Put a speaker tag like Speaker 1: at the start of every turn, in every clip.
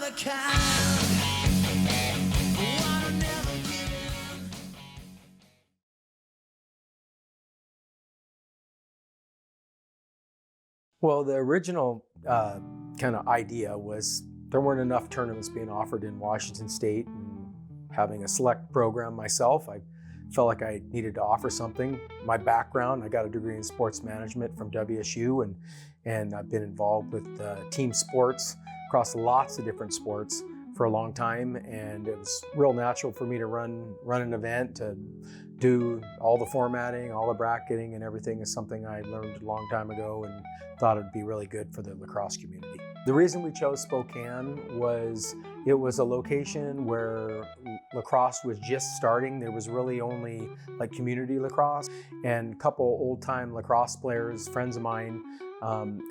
Speaker 1: other kind. Wanna never give in.
Speaker 2: Well, the original kind of idea was there weren't enough tournaments being offered in Washington State, and having a select program myself, I felt like I needed to offer something. My background, I got a degree in sports management from WSU, and I've been involved with team sports across lots of different sports for a long time, and it was real natural for me to run an event, to do all the formatting, all the bracketing and everything is something I learned a long time ago and thought it'd be really good for the lacrosse community. The reason we chose Spokane was it was a location where lacrosse was just starting. There was really only like community lacrosse, and a couple old-time lacrosse players, friends of mine,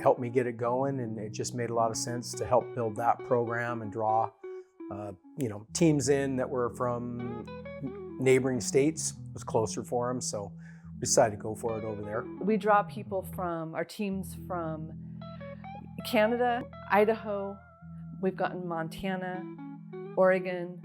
Speaker 2: helped me get it going, and it just made a lot of sense to help build that program and draw teams in that were from neighboring states. It was closer for them, so we decided to go for it over there.
Speaker 3: We draw people from our teams from Canada, Idaho, we've gotten Montana, Oregon,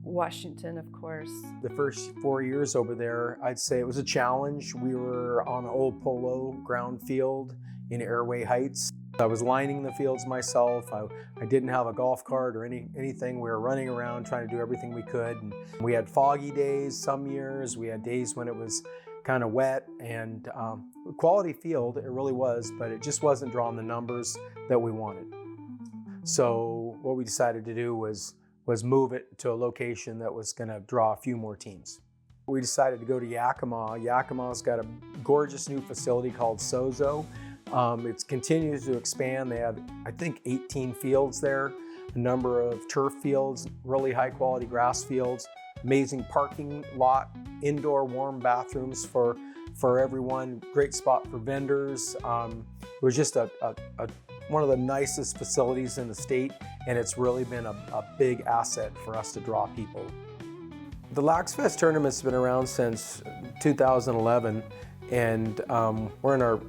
Speaker 3: Washington, of course.
Speaker 2: The first 4 years over there, I'd say it was a challenge. We were on an old polo ground field in Airway Heights. I was lining the fields myself. I didn't have a golf cart or anything. We were running around trying to do everything we could. And we had foggy days some years. We had days when it was kind of wet, and quality field, it really was, but it just wasn't drawing the numbers that we wanted. So what we decided to do was move it to a location that was going to draw a few more teams. We decided to go to Yakima. Yakima's got a gorgeous new facility called Sozo. It continues to expand. They have, I think, 18 fields there, a number of turf fields, really high quality grass fields, amazing parking lot, indoor warm bathrooms for everyone, great spot for vendors. It was just one of the nicest facilities in the state, and it's really been a big asset for us to draw people. The Lax Fest tournament's been around since 2011, and we're in our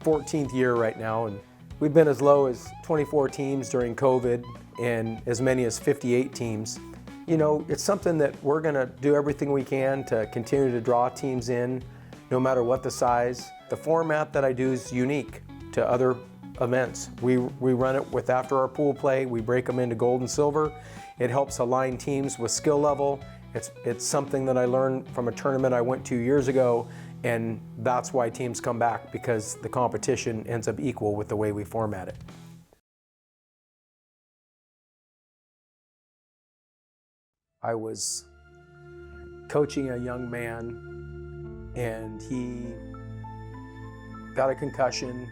Speaker 2: 14th year right now, and we've been as low as 24 teams during COVID and as many as 58 teams. You know, it's something that we're gonna do everything we can to continue to draw teams in, no matter what the size. The format that I do is unique to other events. We run it with after our pool play, we break them into gold and silver. It helps align teams with skill level. It's something that I learned from a tournament I went to years ago, and that's why teams come back, because the competition ends up equal with the way we format it. I was coaching a young man, and he got a concussion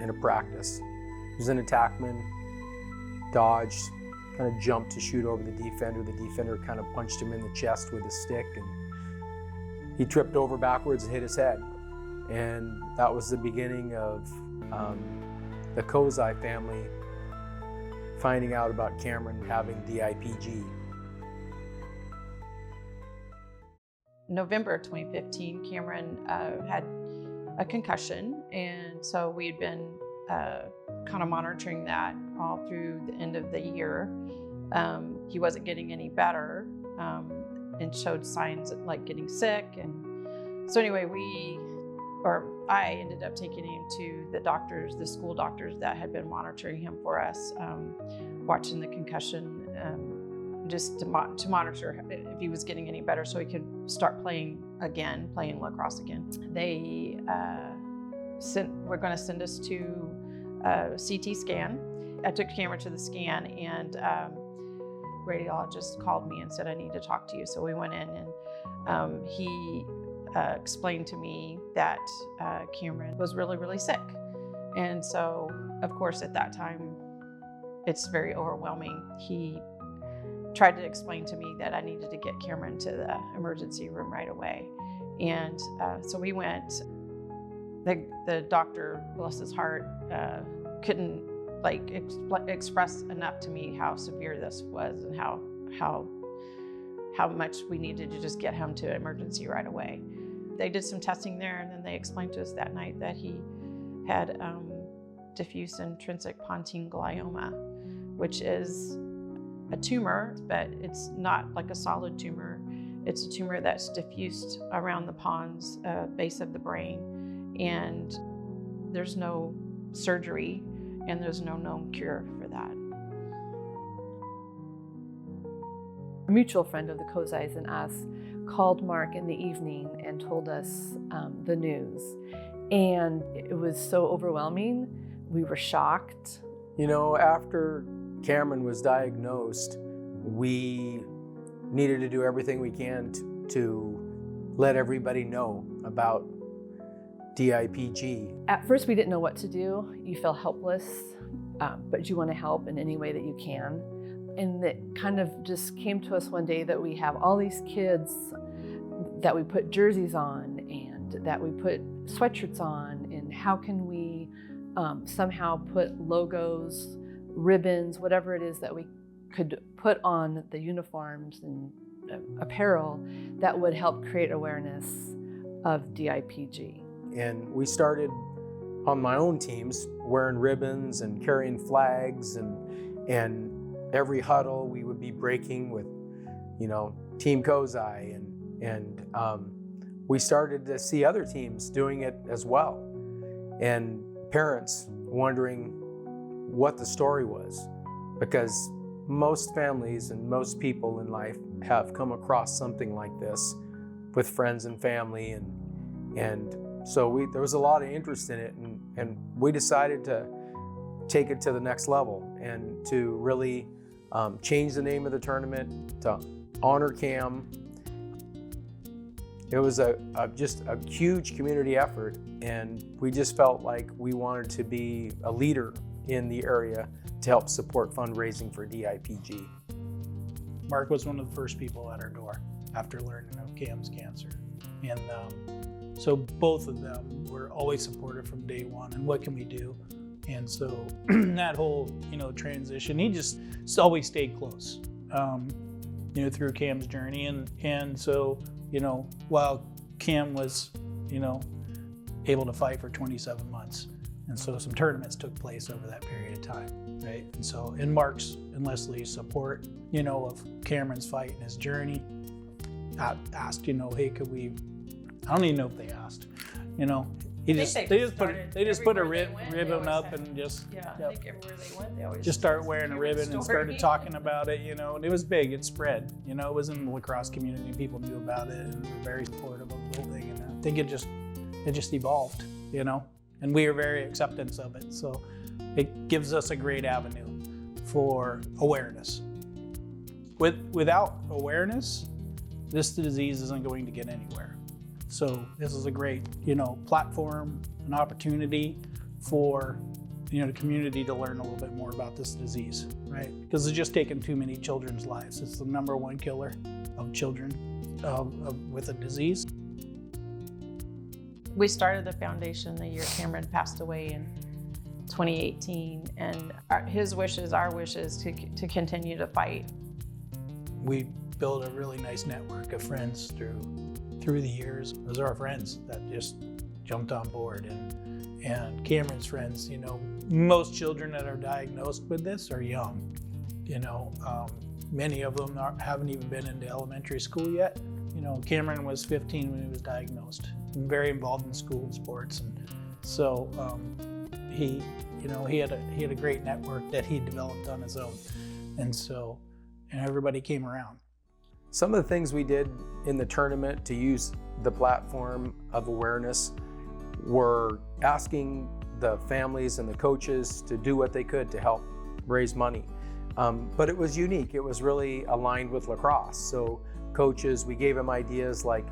Speaker 2: in a practice. He was an attackman, dodged, kind of jumped to shoot over the defender. The defender kind of punched him in the chest with a stick, and he tripped over backwards and hit his head. And that was the beginning of the Cozzi family finding out about Camron having DIPG.
Speaker 4: November 2015, Camron had a concussion, and so we had been kind of monitoring that all through the end of the year. He wasn't getting any better and showed signs of like getting sick, and so anyway, I ended up taking him to the doctors, the school doctors that had been monitoring him for us, watching the concussion, just to monitor if he was getting any better so he could start playing lacrosse again. They were going to send us to a CT scan. I took Camron to the scan, and radiologist called me and said, I need to talk to you. So we went in, and he explained to me that Camron was really, really sick. And so, of course, at that time, it's very overwhelming. He tried to explain to me that I needed to get Camron to the emergency room right away. And so we went. The doctor, bless his heart, couldn't express enough to me how severe this was and how much we needed to just get him to emergency right away. They did some testing there, and then they explained to us that night that he had diffuse intrinsic Pontine glioma, which is a tumor, but it's not like a solid tumor. It's a tumor that's diffused around the pons base of the brain, and there's no surgery and there's no known cure for that.
Speaker 3: A mutual friend of the Cozzis and us called Mark in the evening and told us the news. And it was so overwhelming. We were shocked.
Speaker 2: You know, after Camron was diagnosed, we needed to do everything we can to let everybody know about DIPG.
Speaker 3: At first, we didn't know what to do. You feel helpless, but you want to help in any way that you can. And it kind of just came to us one day that we have all these kids that we put jerseys on and that we put sweatshirts on, and how can we somehow put logos, ribbons, whatever it is that we could put on the uniforms and apparel that would help create awareness of DIPG.
Speaker 2: And we started on my own teams wearing ribbons and carrying flags, and every huddle we would be breaking with, you know, Team Cozzi, and we started to see other teams doing it as well, and parents wondering what the story was, because most families and most people in life have come across something like this with friends and family, and so there was a lot of interest in it, and we decided to take it to the next level and to really change the name of the tournament to honor Cam. It was just a huge community effort, and we just felt like we wanted to be a leader in the area to help support fundraising for DIPG.
Speaker 5: Mark was one of the first people at our door after learning of Cam's cancer. And so both of them were always supportive from day one, and what can we do? And so that whole, transition, he just always stayed close, through Cam's journey. And so, while Cam was, able to fight for 27 months. And so some tournaments took place over that period of time, right? And so in Mark's and Leslie's support, of Cameron's fight and his journey, asked, hey, could we, I don't even know if they asked, they just put a ribbon up and just,
Speaker 4: I think everywhere they went, they always
Speaker 5: just start wearing a ribbon and started talking about it, and it was big, it spread, it was in the lacrosse community, people knew about it and were very supportive of the whole thing, and I think it just evolved, and we are very acceptance of it. So it gives us a great avenue for awareness. Without awareness, this disease isn't going to get anywhere. So this is a great, platform, an opportunity for, the community to learn a little bit more about this disease, right? Because it's just taken too many children's lives. It's the #1 killer of children with a disease.
Speaker 4: We started the foundation the year Cameron passed away in 2018, and his wishes, our wishes, to continue to fight. We
Speaker 5: built a really nice network of friends through the years. Those are our friends that just jumped on board, and Cameron's friends, most children that are diagnosed with this are young. Many of them haven't even been into elementary school yet. Cameron was 15 when he was diagnosed, and very involved in school and sports, and so he had a great network that he developed on his own, and everybody came around.
Speaker 2: Some of the things we did in the tournament to use the platform of awareness were asking the families and the coaches to do what they could to help raise money. But it was unique. It was really aligned with lacrosse. So coaches, we gave them ideas like,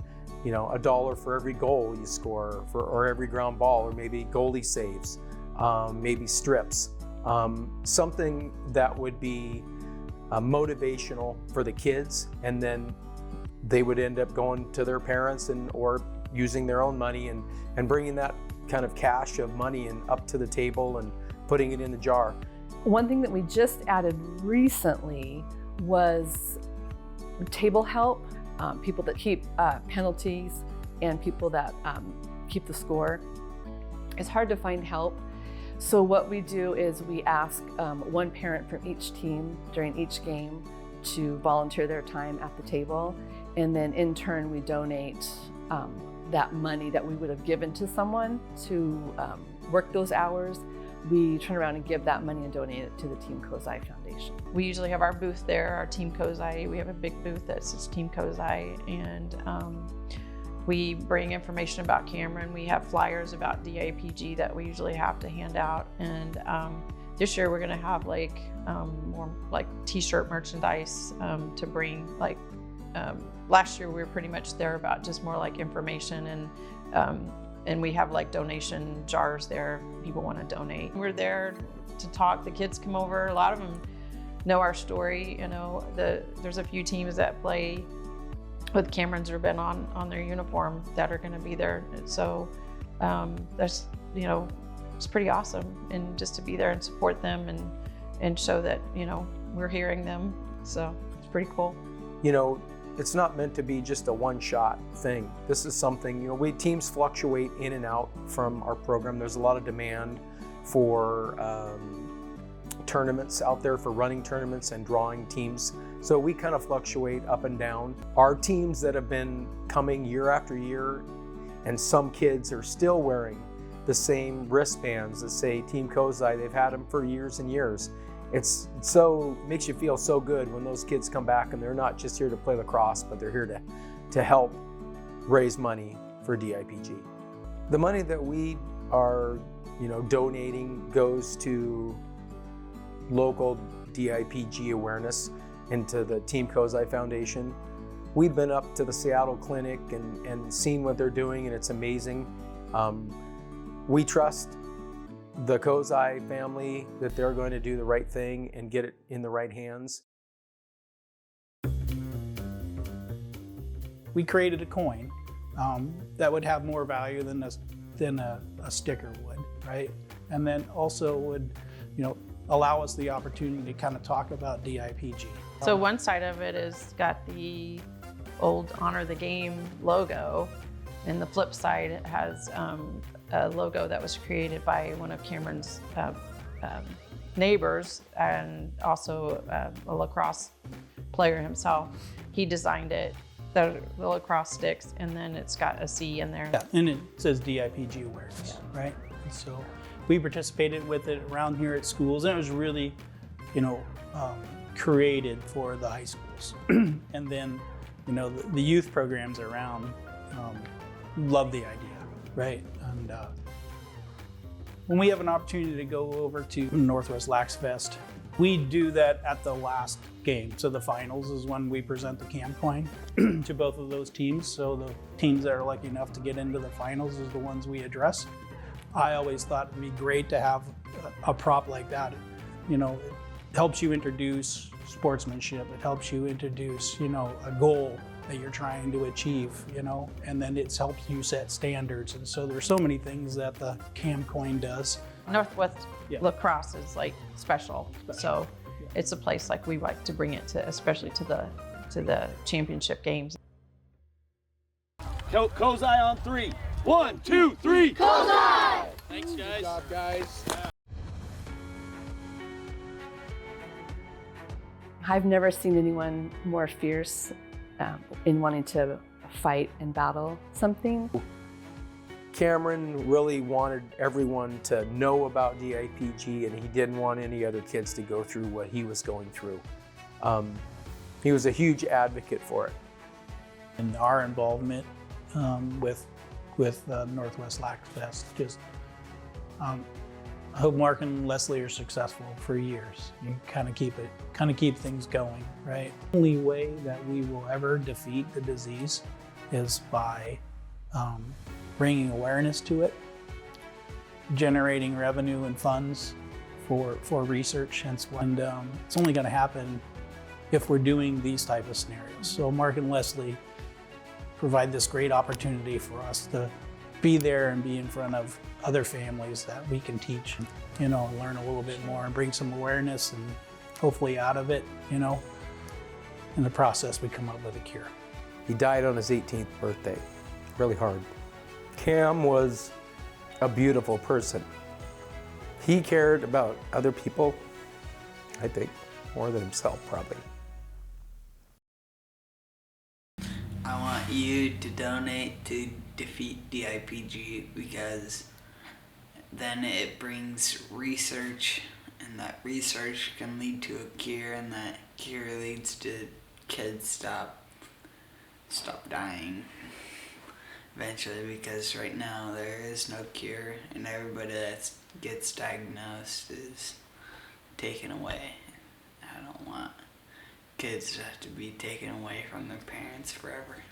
Speaker 2: $1 for every goal you score, or every ground ball, or maybe goalie saves, maybe strips. Something that would be motivational for the kids, and then they would end up going to their parents or using their own money and bringing that kind of cash of money and up to the table and putting it in the jar.
Speaker 3: One thing that we just added recently was table help, people that keep penalties and people that keep the score. It's hard to find help, So what we do is we ask one parent from each team during each game to volunteer their time at the table, and then in turn we donate that money that we would have given to someone to work those hours. We turn around and give that money and donate it to the Team Cozzi Foundation.
Speaker 4: We usually have our booth there, our Team Cozzi. We have a big booth that says Team Cozzi, and we bring information about Camron. We have flyers about DIPG that we usually have to hand out. And this year we're gonna have like more like t-shirt merchandise to bring. Like last year we were pretty much there about just more like information, and we have like donation jars there. People want to donate. We're there to talk. The kids come over. A lot of them know our story. You know, there's a few teams that play with Camrons or have been on their uniform that are going to be there. So that's, you know, it's pretty awesome, and just to be there and support them and show that, you know, we're hearing them. So it's pretty cool.
Speaker 2: You know, it's not meant to be just a one-shot thing. This is something, you know, teams fluctuate in and out from our program. There's a lot of demand for tournaments out there, for running tournaments and drawing teams. So we kind of fluctuate up and down. Our teams that have been coming year after year, and some kids are still wearing the same wristbands that say Team Cozzi. They've had them for years and years. It's so, makes you feel so good when those kids come back and they're not just here to play lacrosse, but they're here to help raise money for DIPG. The money that we are, you know, donating goes to local DIPG awareness and to the Team Cozzi Foundation. We've been up to the Seattle clinic and seen what they're doing, and it's amazing. We trust the Cozzi family that they're going to do the right thing and get it in the right hands.
Speaker 5: We created a coin that would have more value than a sticker would, right? And then also would, you know, allow us the opportunity to kind of talk about DIPG.
Speaker 4: So one side of it is got the old Honor the Game logo, and the flip side it has a logo that was created by one of Camron's neighbors, and also a lacrosse player himself. He designed it, the lacrosse sticks, and then it's got a C in there.
Speaker 5: Yeah, and it says DIPG awareness, right? And so we participated with it around here at schools, and it was really, you know, created for the high schools. And then, you know, the youth programs around love the idea, right? And when we have an opportunity to go over to Northwest Lax Fest, we do that at the last game. So the finals is when we present the Cam coin to both of those teams. So the teams that are lucky enough to get into the finals is the ones we address. I always thought it'd be great to have a prop like that. You know, it helps you introduce sportsmanship. It helps you introduce, you know, a goal that you're trying to achieve, you know, and then it helps you set standards. And so there's so many things that the Cam coin does.
Speaker 4: Northwest Lacrosse is like special. So it's a place like we like to bring it to, especially to the championship games.
Speaker 6: Cozzi on 3. 1, 2, 3. Cozzi! Thanks, guys.
Speaker 7: Good job, guys.
Speaker 3: I've never seen anyone more fierce in wanting to fight and battle something.
Speaker 2: Camron really wanted everyone to know about DIPG, and he didn't want any other kids to go through what he was going through. He was a huge advocate for it.
Speaker 5: And our involvement with Northwest Lax Fest, just I hope Mark and Leslie are successful for years. You kind of keep things going, right? The only way that we will ever defeat the disease is by bringing awareness to it, generating revenue and funds for research, and it's only going to happen if we're doing these type of scenarios. So Mark and Leslie provide this great opportunity for us to be there and be in front of other families that we can teach, you know, learn a little bit more and bring some awareness, and hopefully out of it, you know, in the process we come up with a cure.
Speaker 2: He died on his 18th birthday, really hard. Cam was a beautiful person. He cared about other people, I think, more than himself, probably.
Speaker 7: I want you to donate to defeat DIPG because then it brings research, and that research can lead to a cure, and that cure leads to kids stop dying eventually, because right now there is no cure and everybody that gets diagnosed is taken away. I don't want kids to have to be taken away from their parents forever.